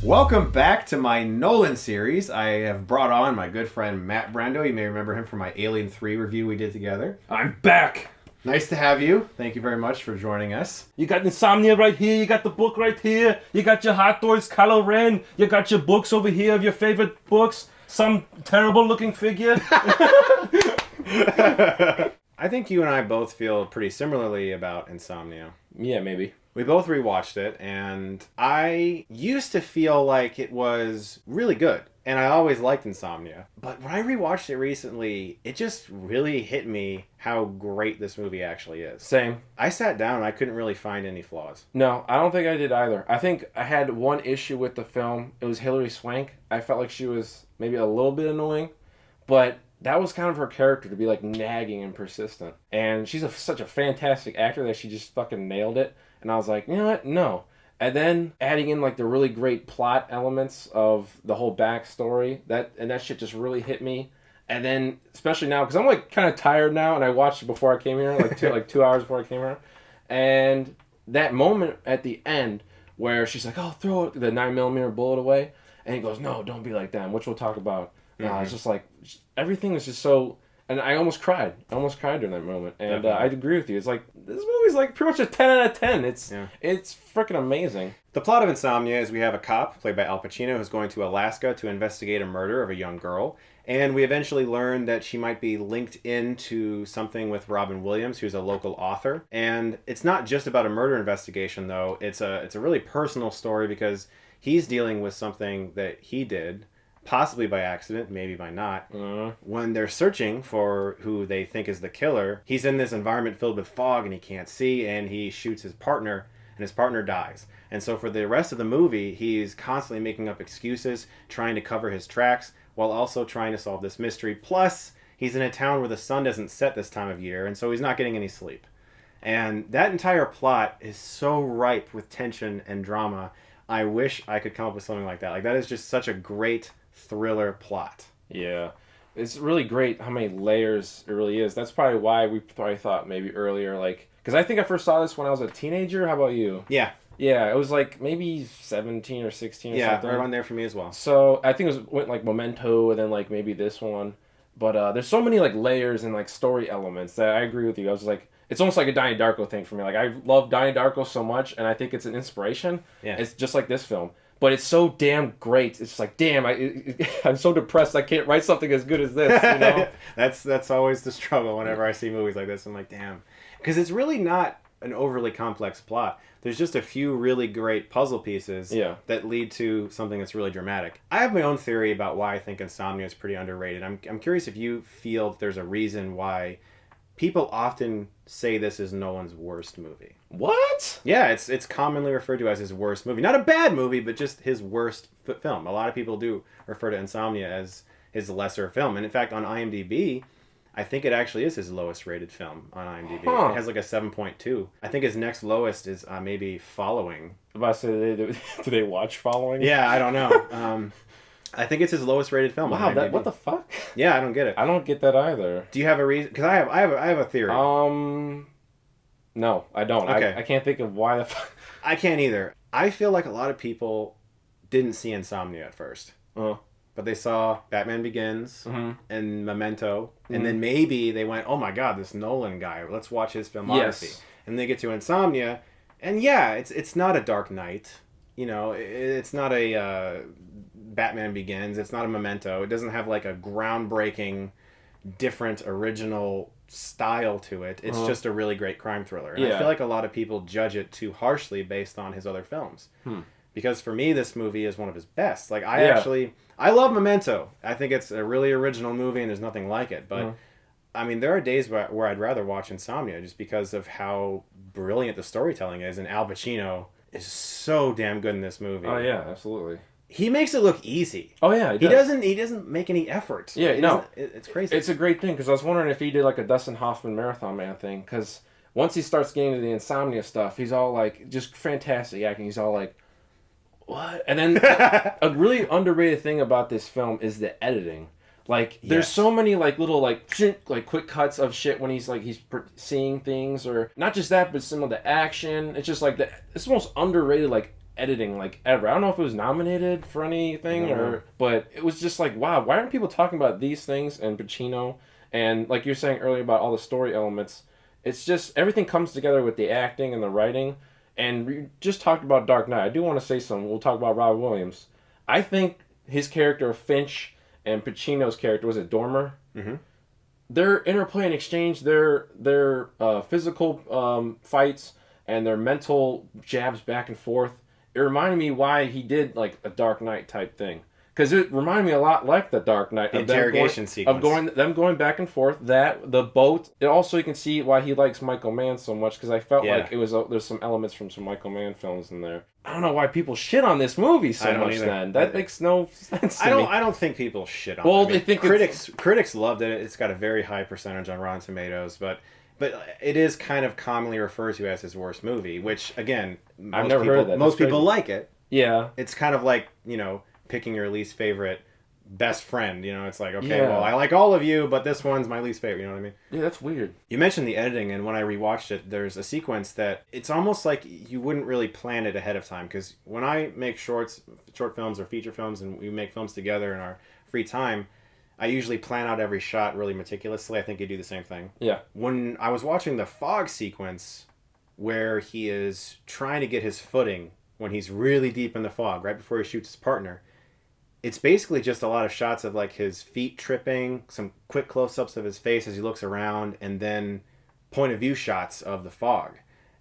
Welcome back to my Nolan series. I have brought on my good friend Matt Brando. You may remember him from my Alien 3 review we did together. I'm back! Nice to have you. Thank you very much for joining us. You got Insomnia right here, you got the book right here, you got your Hot Toys Kylo Ren, you got your books over here of your favorite books, some terrible looking figure. I think you and I both feel pretty similarly about Insomnia. Yeah, maybe. We both rewatched it, and I used to feel like it was really good, and I always liked Insomnia. But when I rewatched it recently, it just really hit me how great this movie actually is. Same. I sat down and I couldn't really find any flaws. No, I don't think I did either. I think I had one issue with the film. It was Hilary Swank. I felt like she was maybe a little bit annoying, but that was kind of her character, to be like nagging and persistent. And she's such a fantastic actor that she just fucking nailed it. And I was like, you know what? No. And then adding in like the really great plot elements of the whole backstory, that shit just really hit me. And then especially now, because I'm like kind of tired now, and I watched it before I came here, like 2 hours before I came here, and that moment at the end where she's like, "Oh, throw the 9mm bullet away," and he goes, "No, don't be like that," which we'll talk about. It's just like everything was just so. And I almost cried. I almost cried during that moment. And I agree with you. It's like, this movie's like pretty much a 10 out of 10. It's freaking amazing. The plot of Insomnia is we have a cop, played by Al Pacino, who's going to Alaska to investigate a murder of a young girl. And we eventually learn that she might be linked into something with Robin Williams, who's a local author. And it's not just about a murder investigation, though. It's a really personal story because he's dealing with something that he did, possibly by accident, maybe by not. When they're searching for who they think is the killer, he's in this environment filled with fog and he can't see, and he shoots his partner, and his partner dies. And so for the rest of the movie, he's constantly making up excuses, trying to cover his tracks, while also trying to solve this mystery. Plus, he's in a town where the sun doesn't set this time of year, and so he's not getting any sleep. And that entire plot is so ripe with tension and drama. I wish I could come up with something like that. Like, that is just such a great thriller plot. Yeah. It's really great how many layers it really is. That's probably why we probably thought maybe earlier, like, because I think I first saw this when I was a teenager. How about you? Yeah. Yeah, it was like maybe 17 or 16 or something. Yeah, right on there for me as well. So I think went like Memento and then like maybe this one. But there's so many like layers and like story elements that I agree with you. I was like, it's almost like a Donnie Darko thing for me. Like, I love Donnie Darko so much, and I think it's an inspiration. Yeah. It's just like this film. But it's so damn great. It's just like, damn, I'm so depressed I can't write something as good as this, you know? That's always the struggle whenever I see movies like this. I'm like, damn. Because it's really not an overly complex plot. There's just a few really great puzzle pieces that lead to something that's really dramatic. I have my own theory about why I think Insomnia is pretty underrated. I'm curious if you feel that there's a reason why people often say this is Nolan's worst movie. What? Yeah, it's commonly referred to as his worst movie. Not a bad movie, but just his worst film. A lot of people do refer to Insomnia as his lesser film. And in fact, on IMDb, I think it actually is his lowest rated film on IMDb. Huh. It has like a 7.2. I think his next lowest is maybe Following. I'm about to say, do they watch Following? Yeah, I don't know. I think it's his lowest rated film. Wow, on IMDb. what the fuck? Yeah, I don't get it. I don't get that either. Do you have a reason? Because I have a theory. No, I don't. Okay. I can't think of why the fuck. I can't either. I feel like a lot of people didn't see Insomnia at first. But they saw Batman Begins and Memento, and then maybe they went, "Oh my God, this Nolan guy! Let's watch his filmography." Yes. And they get to Insomnia, and yeah, it's not a Dark Knight, you know, it's not a Batman Begins, it's not a Memento. It doesn't have like a groundbreaking, different, original style to it. It's just a really great crime thriller, and I feel like a lot of people judge it too harshly based on his other films. Because for me, this movie is one of his best. Like, I love Memento. I think it's a really original movie and there's nothing like it. But, I mean, there are days where I'd rather watch Insomnia just because of how brilliant the storytelling is. And Al Pacino is so damn good in this movie. Oh, yeah, absolutely. He makes it look easy. Oh, yeah, he doesn't make any effort. Yeah, no. It's crazy. It's a great thing, because I was wondering if he did like a Dustin Hoffman Marathon Man thing, because once he starts getting into the Insomnia stuff, he's all like, just fantastic acting. He's all like, what? And then a really underrated thing about this film is the editing. Like, there's so many like little like quick cuts of shit when he's seeing things, or not just that, but some of the action. It's just like it's the most underrated like editing like ever. I don't know if it was nominated for anything but it was just like, wow, why aren't people talking about these things and Pacino and like you're saying earlier about all the story elements? It's just everything comes together with the acting and the writing. And we just talked about Dark Knight. I do want to say something. We'll talk about Robin Williams. I think his character of Finch and Pacino's character, was it Dormer? Mm-hmm. Their interplay and exchange, their physical fights and their mental jabs back and forth. It reminded me why he did like a Dark Knight type thing, because it reminded me a lot like the Dark Knight, the interrogation sequence of them going back and forth. That the boat. It also, you can see why he likes Michael Mann so much, because I felt like it was there's some elements from some Michael Mann films in there. I don't know why people shit on this movie so much. Either. Then that makes no sense. To me. I don't think people shit on. Well, it. They think critics loved it. It's got a very high percentage on Rotten Tomatoes, but it is kind of commonly referred to as his worst movie. Which again, I've never heard of that. Most people like it. Yeah, it's kind of like, picking your least favorite best friend. It's like, okay, well, I like all of you, but this one's my least favorite. You know what I mean? Yeah, that's weird. You mentioned the editing, and when I rewatched it, there's a sequence that it's almost like you wouldn't really plan it ahead of time. Because when I make short films or feature films, and we make films together in our free time, I usually plan out every shot really meticulously. I think you do the same thing. Yeah. When I was watching the fog sequence, where he is trying to get his footing when he's really deep in the fog, right before he shoots his partner, it's basically just a lot of shots of like his feet tripping, some quick close-ups of his face as he looks around, and then point of view shots of the fog.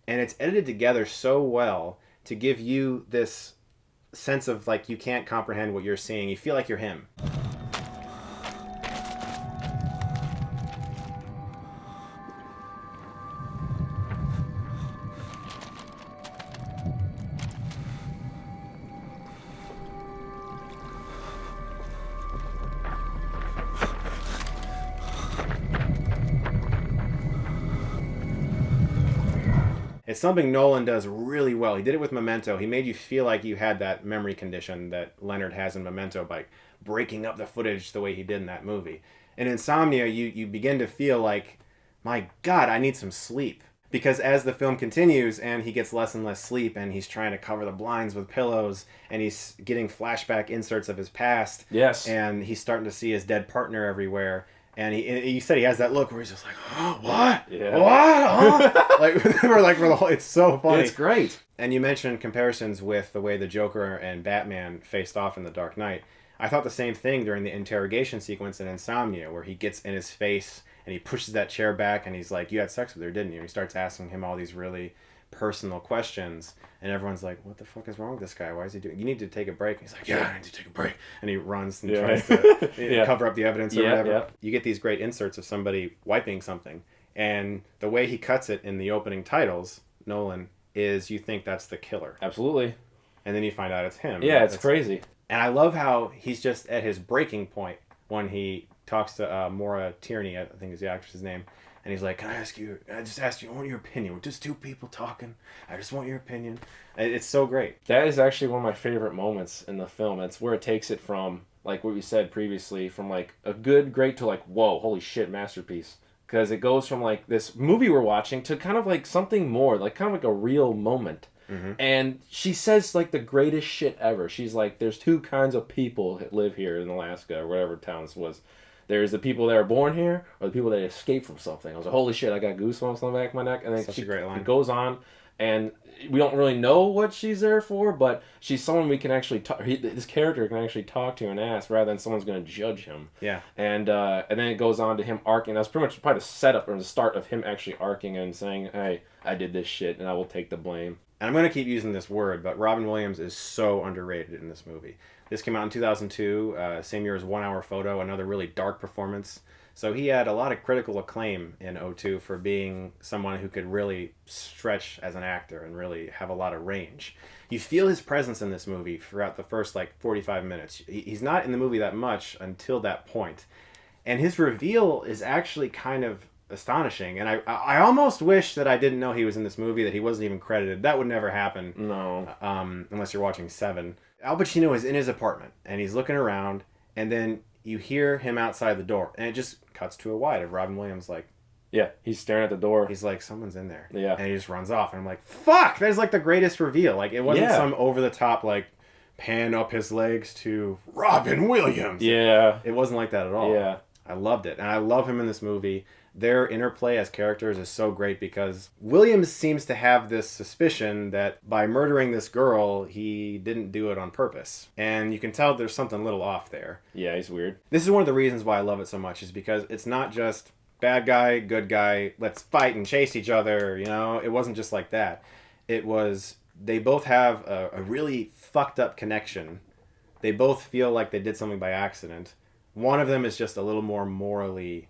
And it's edited together so well to give you this sense of like you can't comprehend what you're seeing. You feel like you're him. It's something Nolan does really well. He did it with Memento. He made you feel like you had that memory condition that Leonard has in Memento by breaking up the footage the way he did in that movie. In Insomnia, you begin to feel like, my God, I need some sleep. Because as the film continues and he gets less and less sleep and he's trying to cover the blinds with pillows and he's getting flashback inserts of his past. Yes. And he's starting to see his dead partner everywhere. And he said he has that look where he's just like, oh, what? Yeah. What? Huh? It's so funny. It's great. And you mentioned comparisons with the way the Joker and Batman faced off in The Dark Knight. I thought the same thing during the interrogation sequence in Insomnia, where he gets in his face and he pushes that chair back and he's like, you had sex with her, didn't you? And he starts asking him all these really personal questions. And everyone's like, what the fuck is wrong with this guy? Why is he doing? You need to take a break. And he's like, yeah, I need to take a break. And he runs and tries to cover up the evidence or whatever. Yeah. You get these great inserts of somebody wiping something. And the way he cuts it in the opening titles, Nolan, is you think that's the killer. Absolutely. And then you find out it's him. Yeah, it's crazy. And I love how he's just at his breaking point when he talks to Maura Tierney, I think is the actress's name. And he's like, I just ask you, I want your opinion. We're just two people talking. I just want your opinion. It's so great. That is actually one of my favorite moments in the film. It's where it takes it from, like what we said previously, from like a good, great to like, whoa, holy shit, masterpiece. Because it goes from like this movie we're watching to kind of like something more, like kind of like a real moment. Mm-hmm. And she says like the greatest shit ever. She's like, there's two kinds of people that live here in Alaska or whatever town this was. There's the people that are born here or the people that escape from something. I was like, holy shit, I got goosebumps on the back of my neck. And then Such a great line. It goes on, and we don't really know what she's there for, but she's someone we can actually talk. This character can actually talk to and ask rather than someone's going to judge him. Yeah. And then it goes on to him arcing. That's pretty much probably the setup or the start of him actually arcing and saying, hey, I did this shit and I will take the blame. And I'm going to keep using this word, but Robin Williams is so underrated in this movie. This came out in 2002, same year as 1 Hour Photo, another really dark performance. So he had a lot of critical acclaim in 2002 for being someone who could really stretch as an actor and really have a lot of range. You feel his presence in this movie throughout the first 45 minutes. He's not in the movie that much until that point. And his reveal is actually kind of astonishing. And I almost wish that I didn't know he was in this movie, that he wasn't even credited. That would never happen. No. Unless you're watching Seven. Al Pacino is in his apartment, and he's looking around, and then you hear him outside the door, and it just cuts to a wide of Robin Williams, like, Yeah, he's staring at the door. He's like, someone's in there. Yeah. And he just runs off. And I'm like, fuck! That is like the greatest reveal. Like, it wasn't some over-the-top, like, pan up his legs to Robin Williams. Yeah. It wasn't like that at all. Yeah. I loved it. And I love him in this movie. Their interplay as characters is so great because Williams seems to have this suspicion that by murdering this girl, he didn't do it on purpose. And you can tell there's something a little off there. Yeah, he's weird. This is one of the reasons why I love it so much, is because it's not just bad guy, good guy, let's fight and chase each other, you know? It wasn't just like that. It was, they both have a really fucked up connection. They both feel like they did something by accident. One of them is just a little more morally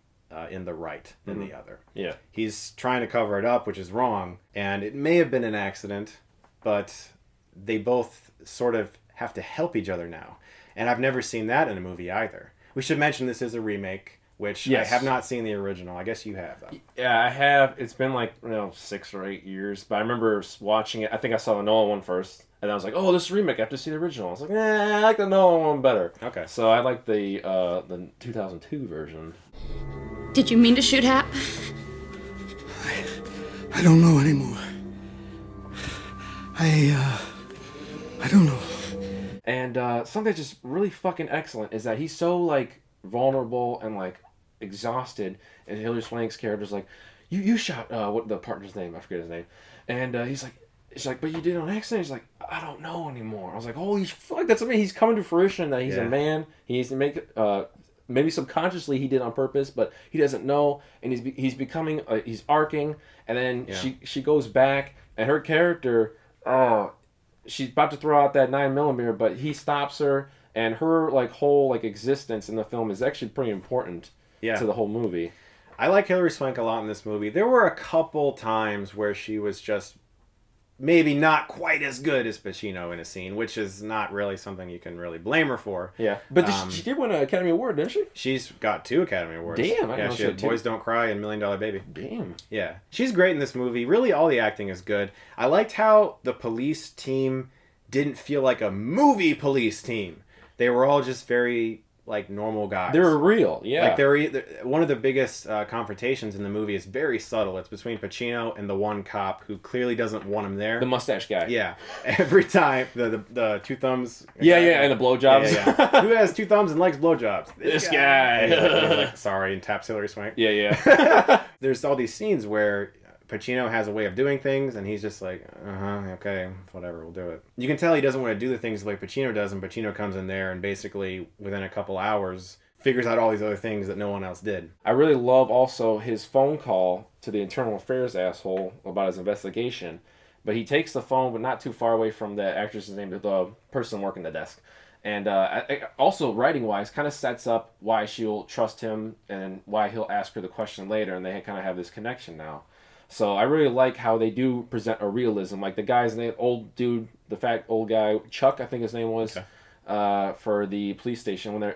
in the right than the other. Yeah. He's trying to cover it up, which is wrong, and it may have been an accident, but they both sort of have to help each other now. And I've never seen that in a movie either. We should mention this is a remake, which I have not seen the original. I guess you have, though. Yeah, I have. It's been like 6 or 8 years, but I remember watching it. I think I saw the Nolan one first, and I was like, "Oh, this is a remake. I have to see the original." I was like, "Nah, I like the Nolan one better." Okay. So I like the 2002 version. Did you mean to shoot Hap? I don't know anymore. I don't know. And something that's just really fucking excellent is that he's so like vulnerable and like exhausted, and Hilary Swank's character's like, you shot what the partner's name? I forget his name, and he's like, but you did it on accident. He's like, I don't know anymore. I was like, holy fuck, that's amazing. He's coming to fruition that he's a man. He needs to make maybe subconsciously he did on purpose, but he doesn't know, and he's becoming he's arcing, and then she goes back, and her character she's about to throw out that 9mm, but he stops her, and her like whole like existence in the film is actually pretty important to the whole movie. I like Hilary Swank a lot in this movie. There were a couple times where she was just maybe not quite as good as Pacino in a scene, which is not really something you can really blame her for. Yeah, but she did win an Academy Award, didn't she? She's got 2 Academy Awards. Damn, I know she had Boys Don't Cry and $1 Million Baby. Damn. Yeah, she's great in this movie. Really, all the acting is good. I liked how the police team didn't feel like a movie police team. They were all just very like normal guys. They were real, yeah. Like they're one of the biggest confrontations in the movie is very subtle. It's between Pacino and the one cop who clearly doesn't want him there. The mustache guy. Yeah, every time the 2 thumbs. Yeah, and the blowjobs. Yeah. Who has 2 thumbs and likes blowjobs? This guy. Like, sorry, and taps Hilary Swank. Yeah. There's all these scenes where Pacino has a way of doing things, and he's just like, okay, whatever, we'll do it. You can tell he doesn't want to do the things like Pacino does, and Pacino comes in there and basically, within a couple hours, figures out all these other things that no one else did. I really love also his phone call to the internal affairs asshole about his investigation. But he takes the phone, but not too far away from the actress's name, the person working the desk. And also, writing-wise, kind of sets up why she'll trust him and why he'll ask her the question later, and they kind of have this connection now. So I really like how they do present a realism. Like the guy's name, old dude, the fat old guy, Chuck, I think his name was, for the police station when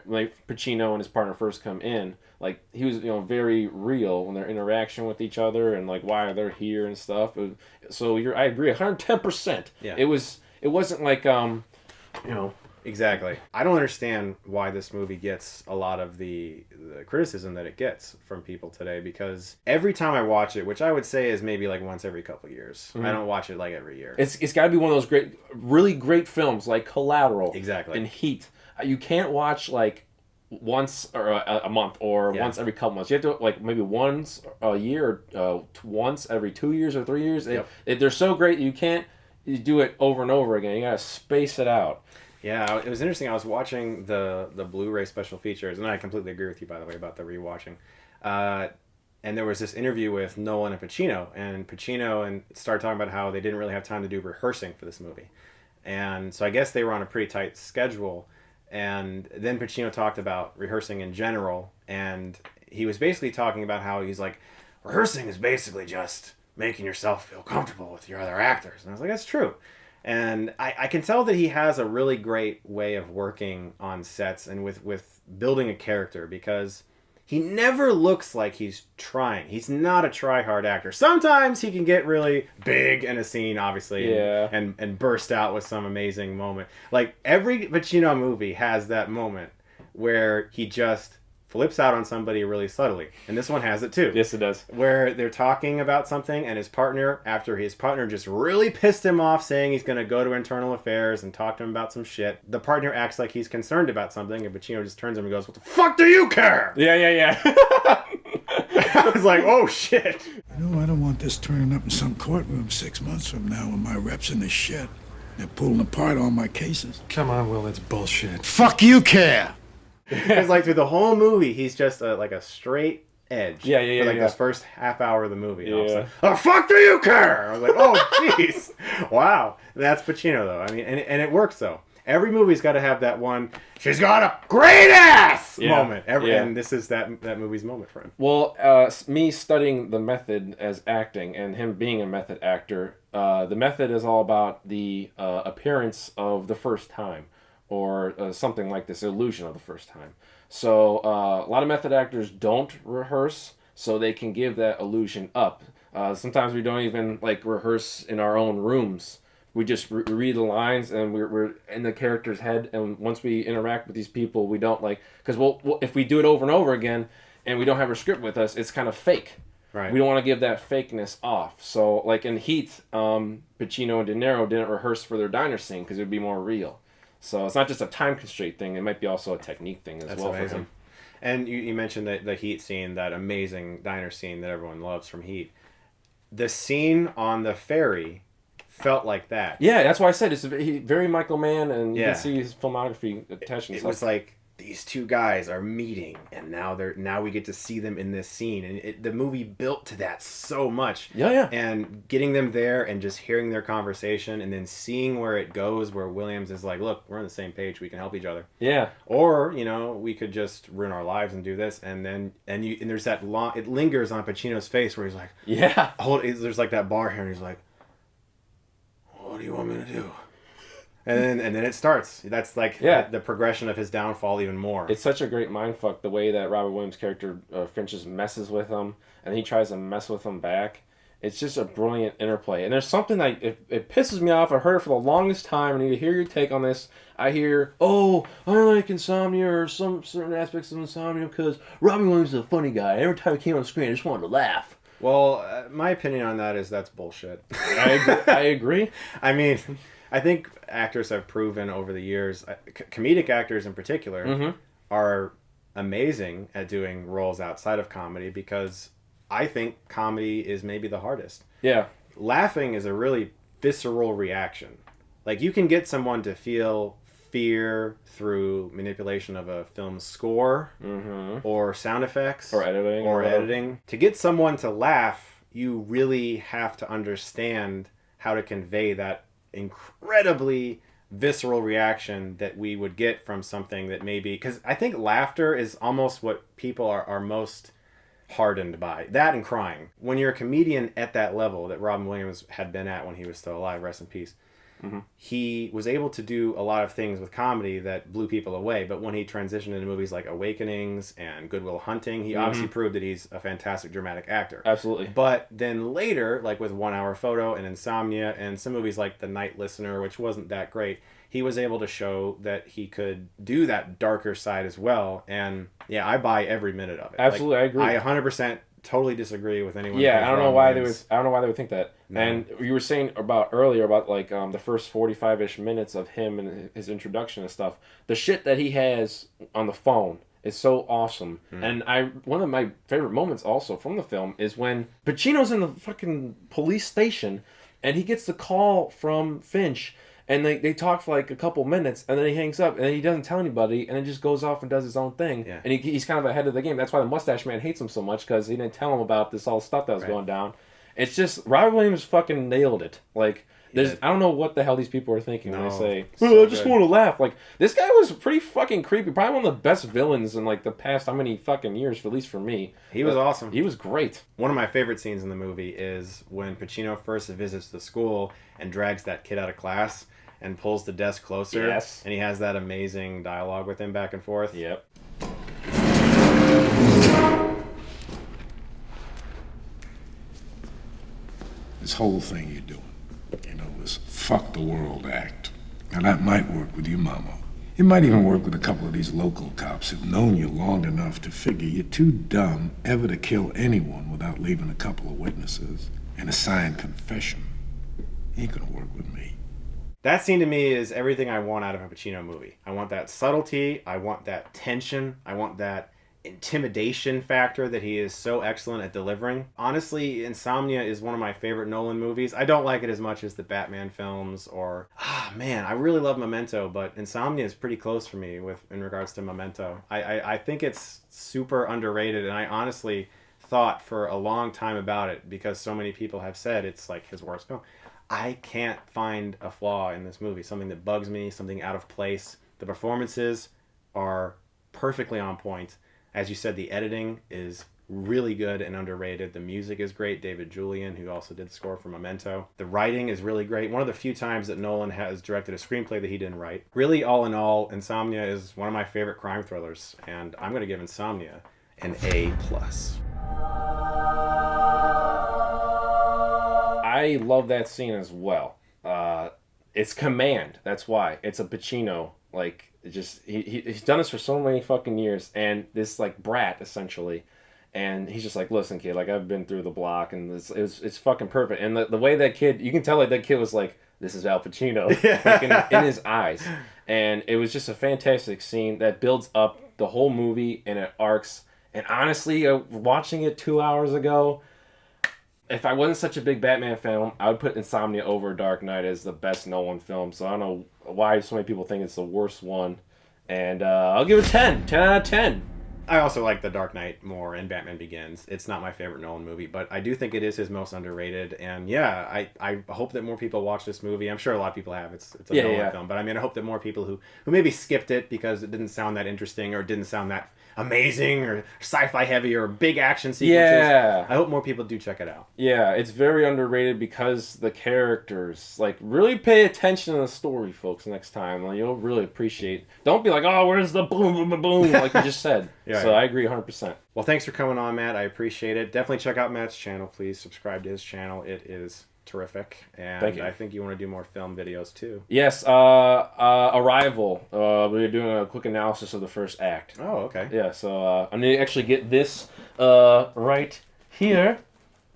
Pacino and his partner first come in. Like he was, very real when their interaction with each other and like why they're here and stuff. So I agree, 110%. Yeah. It wasn't like Exactly. I don't understand why this movie gets a lot of the criticism that it gets from people today, because every time I watch it, which I would say is maybe like once every couple years, I don't watch it like every year. It's got to be one of those really great films like Collateral, Exactly, and Heat. You can't watch like once or a month or once every couple months. You have to like maybe once a year or once every 2 years or 3 years. They're so great you can't do it over and over again. You gotta space it out. Yeah, it was interesting. I was watching the Blu-ray special features, and I completely agree with you, by the way, about the rewatching. And there was this interview with Nolan and Pacino started talking about how they didn't really have time to do rehearsing for this movie. And so I guess they were on a pretty tight schedule. And then Pacino talked about rehearsing in general, and he was basically talking about how he's like, rehearsing is basically just making yourself feel comfortable with your other actors. And I was like, that's true. And I can tell that he has a really great way of working on sets and with building a character, because he never looks like he's trying. He's not a try-hard actor. Sometimes he can get really big in a scene, obviously, and burst out with some amazing moment. Like, every Pacino movie has that moment where he just flips out on somebody really subtly. And this one has it too. Yes, it does. Where they're talking about something, and his partner, after his partner just really pissed him off, saying he's going to go to internal affairs and talk to him about some shit, the partner acts like he's concerned about something, and Pacino just turns to him and goes, "What the fuck do you care?" Yeah. I was like, oh shit. I don't want this turning up in some courtroom 6 months from now when my rep's in the shit. They're pulling apart all my cases. Come on, Will, that's bullshit. Fuck you care! Because like through the whole movie, he's just like a straight edge. Yeah. For like yeah. this first half hour of the movie. And Yeah. oh, fuck do you care? I was like, oh, jeez. Wow. That's Pacino, though. I mean, and it works, though. Every movie's got to have that one, she's got a great ass moment. And this is that movie's moment for him. Well, me studying the method as acting and him being a method actor, the method is all about the appearance of the first time, or something like this, illusion of the first time. So a lot of method actors don't rehearse, so they can give that illusion up. Sometimes we don't even rehearse in our own rooms. We just read the lines, and we're in the character's head. And once we interact with these people, we don't because we'll if we do it over and over again, and we don't have a script with us, it's kind of fake. Right. We don't want to give that fakeness off. So, like in Heat, Pacino and De Niro didn't rehearse for their diner scene because it would be more real. So it's not just a time constraint thing; it might be also a technique thing as well for him. And you mentioned the Heat scene, that amazing diner scene that everyone loves from Heat. The scene on the ferry felt like that. Yeah, that's why I said it's very Michael Mann, and you can see his filmography attached. It was like these two guys are meeting, and now we get to see them in this scene, and the movie built to that so much. Yeah. And getting them there and just hearing their conversation, and then seeing where it goes, where Williams is like, "Look, we're on the same page. We can help each other." Yeah. Or we could just ruin our lives and do this, and there's that long. It lingers on Pacino's face where he's like, "Yeah." There's like that bar here, and he's like, "What do you want me to do?" And then it starts. That's like the progression of his downfall even more. It's such a great mindfuck, the way that Robert Williams' character Finch just messes with him, and he tries to mess with him back. It's just a brilliant interplay. And there's something that it pisses me off. I heard it for the longest time, and I need to hear your take on this. I hear, I like Insomnia, or some certain aspects of Insomnia, because Robin Williams is a funny guy. Every time he came on screen, I just wanted to laugh. Well, my opinion on that is that's bullshit. I agree. I mean, I think actors have proven over the years, comedic actors in particular, are amazing at doing roles outside of comedy, because I think comedy is maybe the hardest. Yeah. Laughing is a really visceral reaction. Like, you can get someone to feel fear through manipulation of a film score, or sound effects, or editing. To get someone to laugh, you really have to understand how to convey that incredibly visceral reaction that we would get from something that maybe, because I think laughter is almost what people are most hardened by. That and crying. When you're a comedian at that level that Robin Williams had been at when he was still alive, rest in peace, he was able to do a lot of things with comedy that blew people away. But when he transitioned into movies like Awakenings and Good Will Hunting, he obviously proved that he's a fantastic dramatic actor. Absolutely. But then later, like with 1 Hour Photo and Insomnia and some movies like The Night Listener, which wasn't that great, he was able to show that he could do that darker side as well. And yeah, I buy every minute of it. Absolutely, I agree. I 100% totally disagree with anyone. Yeah, I don't know why they would think that. No. And you were saying earlier about like the first 45-ish minutes of him and his introduction and stuff. The shit that he has on the phone is so awesome. And one of my favorite moments also from the film is when Pacino's in the fucking police station and he gets the call from Finch. And they talk for like a couple minutes, and then he hangs up, and then he doesn't tell anybody, and then just goes off and does his own thing. Yeah. And he's kind of ahead of the game. That's why the Mustache Man hates him so much, because he didn't tell him about this all stuff that was going down. It's just, Robert Williams fucking nailed it. Like, I don't know what the hell these people are thinking when they say, I just want to laugh. Like, this guy was pretty fucking creepy. Probably one of the best villains in like the past how many fucking years, at least for me. He was awesome. He was great. One of my favorite scenes in the movie is when Pacino first visits the school and drags that kid out of class and pulls the desk closer. Yes. And he has that amazing dialogue with him back and forth. Yep. This whole thing you're doing, this fuck the world act. Now that might work with your mama. It might even work with a couple of these local cops who've known you long enough to figure you're too dumb ever to kill anyone without leaving a couple of witnesses and a signed confession. Ain't gonna work with me. That scene to me is everything I want out of a Pacino movie. I want that subtlety. I want that tension. I want that intimidation factor that he is so excellent at delivering. Honestly, Insomnia is one of my favorite Nolan movies. I don't like it as much as the Batman films or, I really love Memento, but Insomnia is pretty close for me in regards to Memento. I think it's super underrated, and I honestly thought for a long time about it because so many people have said it's like his worst film. I can't find a flaw in this movie, something that bugs me, something out of place. The performances are perfectly on point. As you said, the editing is really good and underrated. The music is great. David Julian, who also did the score for Memento. The writing is really great. One of the few times that Nolan has directed a screenplay that he didn't write. Really, all in all, Insomnia is one of my favorite crime thrillers, and I'm going to give Insomnia an A+. I love that scene as well. It's command. That's why. It's a Pacino. Like, he's done this for so many fucking years, and this like brat essentially, and he's just like, listen, kid, like I've been through the block, and it's fucking perfect. And the way that kid, you can tell like that kid was like, this is Al Pacino, like, in his eyes, and it was just a fantastic scene that builds up the whole movie and it arcs. And honestly, watching it 2 hours ago, if I wasn't such a big Batman fan, I would put Insomnia over Dark Knight as the best Nolan film. So I don't know why so many people think it's the worst one. And I'll give it 10. 10 out of 10. I also like The Dark Knight more and Batman Begins. It's not my favorite Nolan movie, but I do think it is his most underrated. And yeah, I hope that more people watch this movie. I'm sure a lot of people have. It's a Nolan film. But I mean, I hope that more people who maybe skipped it because it didn't sound that interesting or didn't sound that amazing or sci-fi heavy or big action sequences. Yeah. I hope more people do check it out. Yeah, it's very underrated because the characters, like, really pay attention to the story, folks, next time. Like, you'll really appreciate. Don't be like, oh, where's the boom, boom, boom, boom, like you just said. I agree 100%. Well, thanks for coming on, Matt. I appreciate it. Definitely check out Matt's channel. Please subscribe to his channel. It is terrific. And Thank you. I think you want to do more film videos, too. Yes, Arrival. We're doing a quick analysis of the first act. Oh, okay. Yeah, so I'm going to actually get this right here.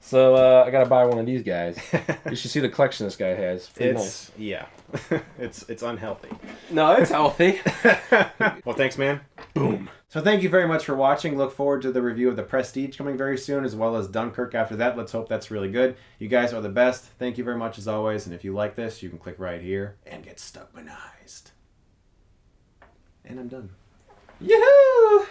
So I got to buy one of these guys. You should see the collection this guy has. Pretty nice. Yeah. it's unhealthy. No, it's healthy. Well, thanks, man. Boom. So thank you very much for watching. Look forward to the review of The Prestige coming very soon, as well as Dunkirk after that. Let's hope that's really good. You guys are the best. Thank you very much as always. And if you like this, you can click right here and get Stuckmanized. And I'm done. Yahoo!